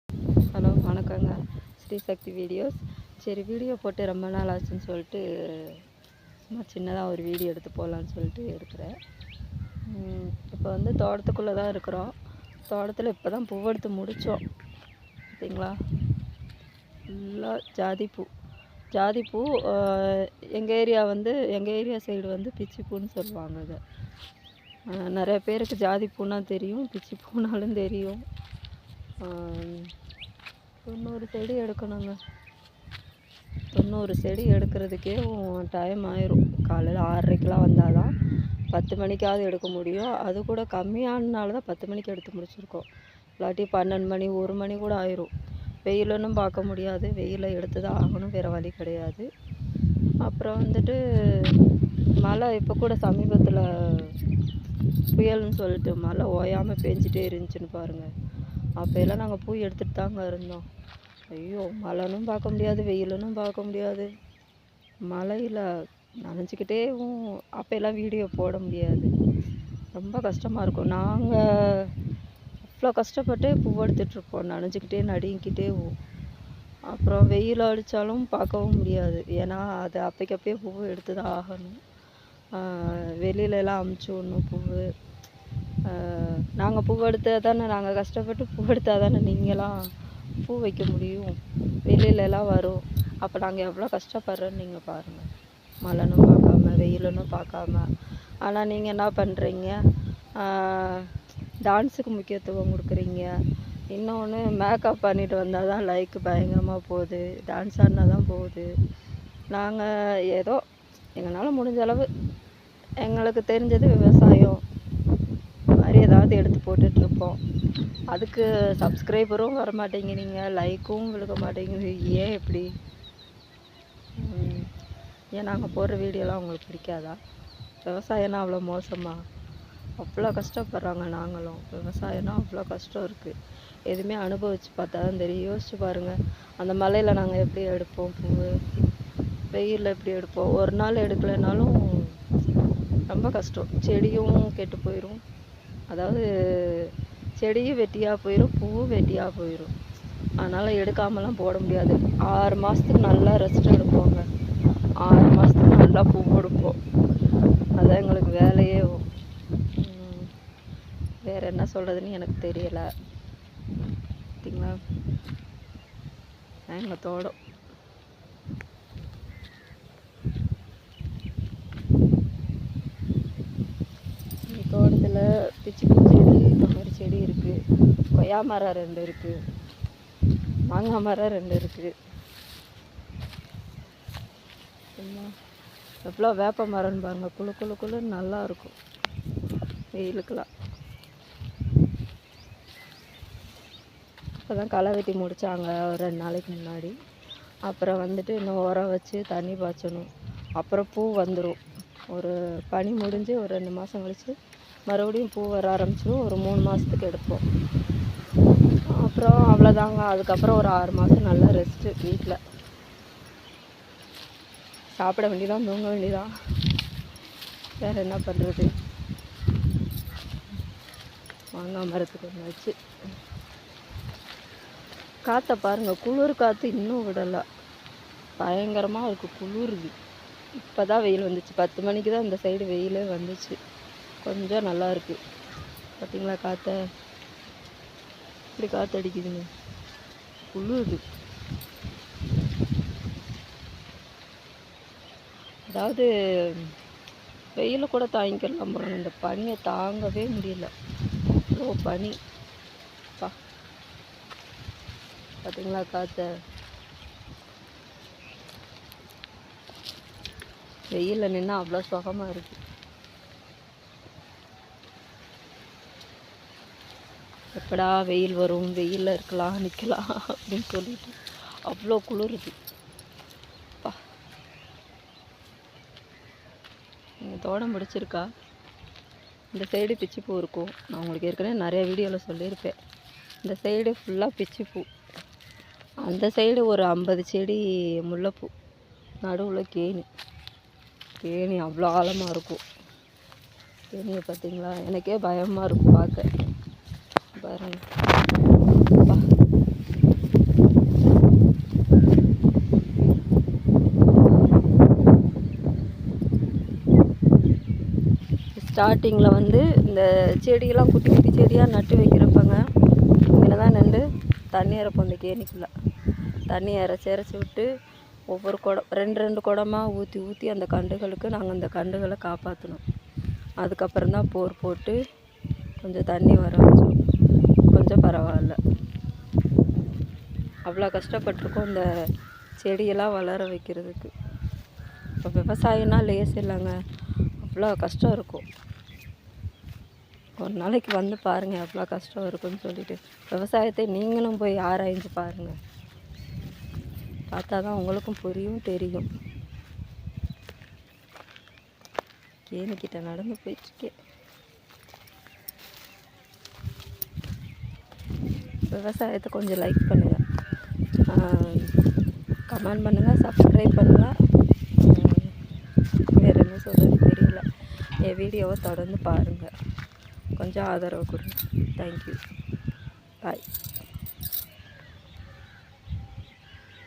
Hello வணக்கங்க. ஸ்ரீ சக்தி videos. சரி, video போட்டு ரொம்ப நாள் ஆச்சுன்னு சொல்லிட்டு சும்மா சின்னதாக ஒரு வீடியோ எடுத்து போகலான்னு சொல்லிட்டு எடுக்கிறேன். இப்போ வந்து தோட்டத்துக்குள்ளே தான் இருக்கிறோம். தோட்டத்தில் இப்போ தான் பூவெடுத்து முடித்தோம். பார்த்தீங்களா, ஃபுல்லாக ஜாதிப்பூ. ஜாதிப்பூ எங்கள் ஏரியா சைடு வந்து பிச்சிப்பூன்னு சொல்லுவாங்க. இதை நிறைய பேருக்கு ஜாதிப்பூனா தெரியும், பிச்சிப்பூனாலும் தெரியும். 90 செடி எடுக்கணுங்க. 90 செடி எடுக்கிறதுக்கே டைம் ஆயிரும். காலையில் 6:30க்கெலாம் வந்தால் தான் 10 மணிக்காவது எடுக்க முடியும். அது கூட கம்மியானனால தான் 10 மணிக்கு எடுத்து முடிச்சிருக்கோம். இல்லாட்டி 12 மணி 1 மணி கூட ஆயிரும். வெயிலுன்னு பார்க்க முடியாது, வெயிலை எடுத்து தான் ஆகணும், வேறு வழி கிடையாது. அப்புறம் வந்துட்டு மழை இப்போ கூட சமீபத்தில் புயல்னு சொல்லிட்டு மழை ஓயாமல் பேஞ்சிட்டே இருந்துச்சுன்னு பாருங்கள். அப்போ எல்லாம் நாங்கள் பூ எடுத்துகிட்டு தாங்க இருந்தோம். ஐயோ, மழைனும் பார்க்க முடியாது, வெயிலுன்னு பார்க்க முடியாது. மழையில் நனைஞ்சிக்கிட்டேவும் அப்போல்லாம் வீடியோ போட முடியாது. ரொம்ப கஷ்டமாக இருக்கும். நாங்கள் அவ்வளோ கஷ்டப்பட்டு பூ எடுத்துகிட்ருப்போம், நனைஞ்சிக்கிட்டே நடுங்கிக்கிட்டேவும். அப்புறம் வெயில் அடித்தாலும் பார்க்கவும் முடியாது, ஏன்னா அது அப்போக்கப்பே பூ எடுத்து தான் ஆகணும். வெளியிலலாம் அமுச்சு விடணும் பூ. நாங்கள் பூ எடுத்தால் தானே, நாங்கள் கஷ்டப்பட்டு பூ எடுத்தால் தானே நீங்களாம் பூ வைக்க முடியும். வெளியிலலாம் வரும். அப்போ நாங்கள் எவ்வளோ கஷ்டப்படுறோன்னு நீங்கள் பாருங்கள். மழைனும் பார்க்காம, வெயிலுன்னு பார்க்காம. ஆனால் நீங்கள் என்ன பண்ணுறீங்க, டான்ஸுக்கு முக்கியத்துவம் கொடுக்குறீங்க. இன்னொன்று, மேக்கப் பண்ணிட்டு வந்தால் தான் லைக் பயங்கரமாக போகுது, டான்ஸ் ஆடினா தான் போகுது. நாங்கள் ஏதோ எங்களால் முடிஞ்ச அளவு எங்களுக்கு தெரிஞ்சது விவசாயம் மாதிரி ஏதாவது எடுத்து போட்டுட்ருப்போம். அதுக்கு சப்ஸ்கிரைபரும் வர மாட்டேங்கிறீங்க, லைக்கும் விழுக மாட்டேங்குது. ஏன் இப்படி? ஏன் நாங்கள் போடுற வீடியோலாம் உங்களுக்கு பிடிக்காதா? விவசாயம்னா அவ்வளோ மோசமா? அவ்வளோ கஷ்டப்படுறாங்க. நாங்களும் விவசாயம்னா அவ்வளோ கஷ்டம் இருக்குது. எதுவுமே அனுபவித்து பார்த்தா தான் தெரியும். யோசிச்சு பாருங்கள், அந்த மலையில் நாங்கள் எப்படி எடுப்போம் பூ, வெயிலில் எப்படி எடுப்போம். ஒரு நாள் எடுக்கலைனாலும் ரொம்ப கஷ்டம். செடியும் கெட்டு போயிடும், அதாவது செடியும் வெட்டியாக போயிடும், பூவும் வெட்டியாக போயிடும். அதனால் எடுக்காமலாம் போட முடியாது. 6 மாதத்துக்கு நல்லா ரெஸ்ட் எடுப்போங்க. 6 மாதத்துக்கு நல்லா பூ எடுப்போம். அதான் எங்களுக்கு வேலையே. வேறு என்ன சொல்கிறதுன்னு எனக்கு தெரியலை. பார்த்தீங்களா, எங்கள் தோட்டம். தோட்டத்தில் பிச்சிப்பூ செடி, இந்த மாதிரி செடி இருக்குது. கொய்யா மரம் 2 இருக்குது, மாங்காய் மரம் 2 இருக்குது. எவ்வளோ வேப்ப மரம்னு பாருங்கள், குழு குழு குழுன்னு நல்லா இருக்கும் வெயிலுக்கெல்லாம். இப்போ தான் களை வெட்டி முடித்தாங்க ஒரு 2 நாளைக்கு முன்னாடி. அப்புறம் வந்துட்டு இன்னும் உரம் வச்சு தண்ணி பாய்ச்சணும். அப்புறம் பூ வந்துடும். ஒரு பனி முடிஞ்சு ஒரு 2 மாதம் கழித்து மறுபடியும் பூ வர ஆரம்பிச்சிடும். ஒரு 3 மாதத்துக்கு எடுப்போம். அப்புறம் அவ்வளோதாங்க. அதுக்கப்புறம் ஒரு 6 மாதம் நல்லா ரெஸ்ட்டு வீட்டில். சாப்பிட வேண்டியதான், தூங்க வேண்டியதான், வேறு என்ன பண்ணுறது. மாங்காய் மரத்துக்கு ஒன்று வச்சு காற்றை பாருங்கள். குளிர் காற்று இன்னும் விடலை, பயங்கரமாக இருக்குது, குளிருது. இப்போ தான் வெயில் வந்துச்சு. 10 மணிக்கு தான் இந்த சைடு வெயிலே வந்துச்சு. கொஞ்சம் நல்லா இருக்குது. பார்த்தீங்களா காற்றை, இப்படி காற்று அடிக்குதுங்க, குளிருது. அதாவது வெயில கூட தாங்கிக்கலாம் போகிறோம், இந்த பனியை தாங்கவே முடியல. அவ்வளோ பனி. பார்த்தீங்களா காற்றை. வெயிலில் நின்னா அவ்வளோ சுகமாக இருக்குது. எப்படா வெயில் வரும், வெயிலில் இருக்கலாம், நிற்கலாம் அப்படின்னு சொல்லிட்டு அவ்வளோ குளிருது. நீங்கள் தோட்டம் பிடிச்சிருக்கா? இந்த சைடு பிச்சிப்பூ இருக்கும். நான் உங்களுக்கு ஏற்கனவே நிறைய வீடியோவில் சொல்லியிருப்பேன். இந்த சைடு ஃபுல்லாக பிச்சிப்பூ, அந்த சைடு ஒரு 50 செடி முல்லைப்பூ, நடுவில் கேணி. கேணி அவ்வளோ ஆழமாக இருக்கும். கேணியை பார்த்தீங்களா, எனக்கே பயமாக இருக்கும் பார்க்க. பாருங்கள், ஸ்டார்டிங்கில் வந்து இந்த செடியெல்லாம் குட்டி குட்டி செடியாக நட்டு வைக்கிறப்பங்க இங்கே தான் நின்று தண்ணி இறப்போம் இந்த கேணிக்குள்ளே. தண்ணி இறச்சி விட்டு ஒவ்வொரு குடம் 2 குடமாக ஊற்றி அந்த கண்டுகளுக்கு நாங்கள் அந்த கண்டுகளை காப்பாற்றணும். அதுக்கப்புறம் தான் போர் போட்டு கொஞ்சம் தண்ணி வர வச்சோம். கொஞ்சம் பரவாயில்ல. அவ்வளோ கஷ்டப்பட்டிருக்கோம் இந்த செடியெல்லாம் வளர வைக்கிறதுக்கு. இப்போ விவசாயம்னா லேஸ் இல்லைங்க, அவ்வளோ கஷ்டம் இருக்கும். ஒரு நாளைக்கு வந்து பாருங்கள் எவ்வளோ கஷ்டம் இருக்குன்னு சொல்லிட்டு. விவசாயத்தை நீங்களும் போய் ஆராய்ஞ்சு பாருங்கள். பார்த்தா தான் உங்களுக்கும் புரியும், தெரியும். கேணிக்கிட்ட நடந்து போயிட்டுருக்கேன். விவசாயத்தை கொஞ்சம் லைக் பண்ணுங்கள், கமெண்ட் பண்ணுங்கள், சப்ஸ்கிரைப் பண்ணுங்கள். வேறு என்ன சொல்கிறது தெரியல. என் வீடியோவை தொடர்ந்து பாருங்கள், கொஞ்சம் ஆதரவு கொடுங்க. தேங்க்யூ, பாய்.